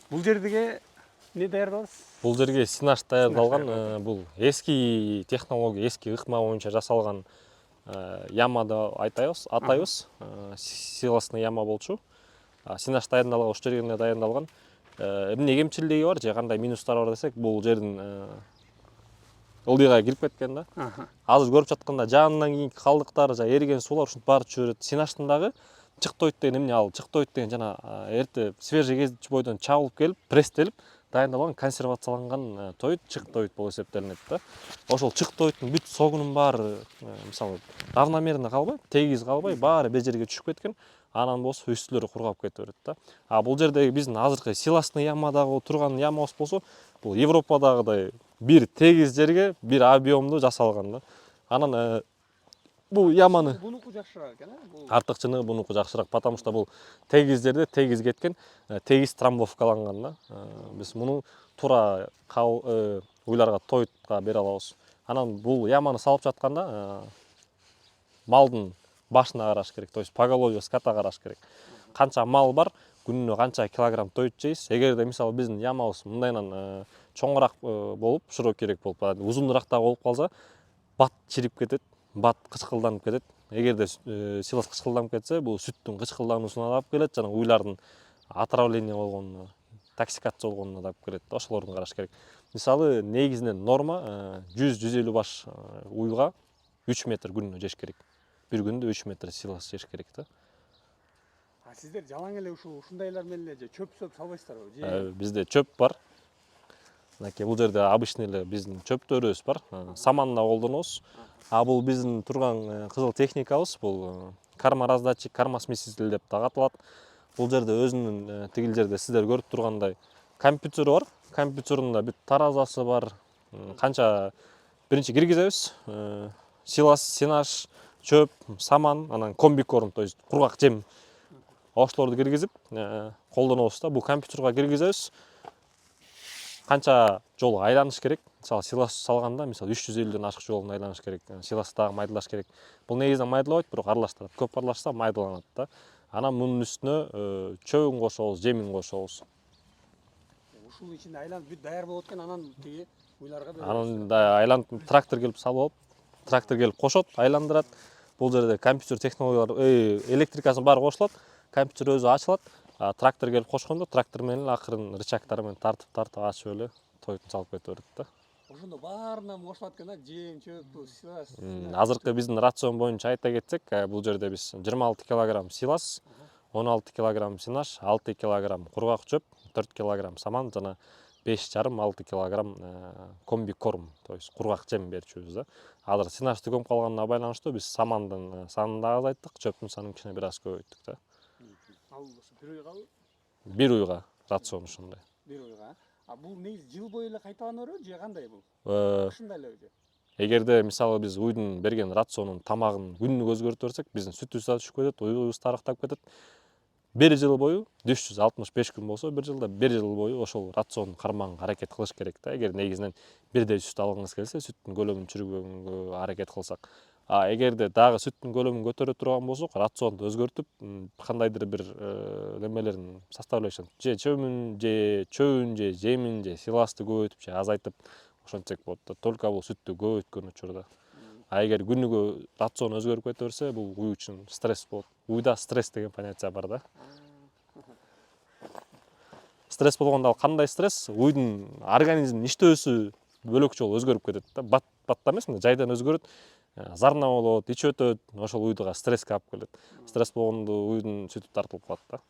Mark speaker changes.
Speaker 1: Бул жерге не даярдабыз?
Speaker 2: Бул жерге синаш даярдалган.
Speaker 1: даярдалды.
Speaker 2: Бул эски технология, эски ыкма боюнча жасалган яма деп атайбыз. Силосный яма болчу. Синаш дайындалган, ошол жерге дайындалган. Эмне кемчилиги бар же кандай минустары бар десек, бул жердин ылдыйга кирип кеткен да. Азыр көрүп жатканда жанынан кийинки калдыктар, эриген суулар ушинтип баары чыгып берет. Синаштын дагы чыктоид деген эмне, ал чыктоид деген жана эрте свежий кез бойдон чабылып келип, пресстелип дайындалган, консервацияланган тоид чыктоид болуп эсептелинет да. Ошол чыктоиддун бүт согунун баары мисалы равномерно калбай, тегиз калбай, баары бир жерге түшүп кеткен. Анан болсо үстүлөрү кургап кете берет да. Бул жердеги биздин азыркы силосный ямадагы турган ямабыз болсо, бул Европадагыдай бир тегиз жерге бир объемдуу жасалган да. Анан бул яманы
Speaker 1: Бунуку жакшыраак экен,
Speaker 2: артыкчыны бунуку жакшыраак, потому что бул тегиз жерде тегиз кеткен, тегиз трамбовкаланган да. Биз муну туура уйларга тоидка бере алабыз. Анан бул яманы салып жатканда малдын башына караш керек, то есть поголовье скота караш керек. Канча мал бар, күнүнө канча килограмм тоид жейбиз. Эгерде мисалы биздин ямабыз мындайынан чоңураак болуп, широкийрээк болуп, узунураак да болуп калса, бат чирип кетет, бат кычкылданып кетет. Эгерде силос кычкылданып кетсе, бул сүттүн кычкылдануусуна да алып келет, жана уйлардын отравление болгонуна, токсикация болгонуна да алып келет. Ошолорду караш керек. Мисалы негизинен норма 100-150 баш уйга 3 метр күнүнө жеш керек. Бир күндө 3 метр силос жеш керек да.
Speaker 1: Сиздер жалаң эле ушундайлар менен эле чөп салбайсыздарбы? Же
Speaker 2: Бизде чөп бар. Мынакей бул жерде обычный эле биздин чөптөрүбүз бар. Саманда колдонобуз. Бул биздин турган кызыл техникабыз. Бул карма раздатчик, карма смеситель деп дагы аталат. Бул жерде өзүнүн тигил жерде сиздер көрүп тургандай компьютер бар. Компьютерунда бүт таразасы бар. Канча биринчи киргизебиз. Силос, синаш, чөп, саман, анан комбикорм, то есть кургак жем. Ошолорду киргизип колдонобуз да. Бул компьютерга киргизебиз. Канча жол айланыш керек. Мисалы силос салганда, мисалы 350ден ашык жолун айланыш керек. Силос дагы майдалаш керек. Бул негизинен майдалабайт, бирок аралаштырат. Көп аралашса майдаланат да. Анан мунун үстүнө чөбүн кошобуз, жемин кошобуз.
Speaker 1: ушул ичинде айланып бүт даяр болот экен, анан тиги уйларга беребиз.
Speaker 2: Анан да айланып трактор келип салып алып, трактор келип кошот, айландырат. Бул жерде компьютер технологиялар, электрикасын баары кошулат. Компьютер өзү ачылат. Трактор келип кошкондо трактор менен акырын рычагтар менен тартып ачып эле тойтун салып кете берет да.
Speaker 1: Ошондо баарынан кошулат экен да, жем, чөп, силос.
Speaker 2: Азыркы биздин рацион боюнча айта кетсек, бул жерде биз 26 килограмм силос, 16 килограмм синаш, 6 килограмм кургак чөп, 4 килограмм саман жана 5,5-6 килограмм комбикорм, то есть кургак жем берчүбүз да. Азыр синаш түгөп калганына байланыштуу биз самандын санын да азайттык, чөптүн санын кичине бир аз көбөйттүк да.
Speaker 1: Ал бир уйгабы?
Speaker 2: Бир уйга рацион ушундай.
Speaker 1: Бир уйга. Бул негизи жыл бою эле кайталана береби же кандай бул? Кышында элеби же?
Speaker 2: Эгерде мисалы биз уйдун берген рационун тамагын күнүгө өзгөртө берсек, биздин сүтүбүз да түшүп кетет, уйубуз тарыктап кетет. Бир жыл бою 365 күн болсо, бир жылда бир жыл бою ошол рацион кармаганга аракет кылыш керек да. Эгер негизинен бирдей сүт алгыңыз келсе, сүттүн көлөмүн түшүрбөгөнгө аракет кылсак. Эгерде дагы сүттүн көлөмүн көтөрө турган болсок, рационду өзгөртүп, кандайдыр бир немелерин составляющий же чөбүн, же жемин, же силосты көбөйтүп, же азайтып ошентсек болот да. Только бул сүттү көбөйткөн учурда. Эгер күнүгө рацион өзгөрүп кете берсе, бул уй үчүн стресс болот. Уйда стресс деген понятие бар да. Стресс болгондо ал кандай стресс? Уйдун организмдин иштөөсү бөлөкчө болуп өзгөрүп кетет да. Батта эмес, жайдан өзгөрөт. Зарна болот, ич өтөт, ошол уйдуга стресске алып келет. Стресс болгондо уйдун сүтү тартылып калат да.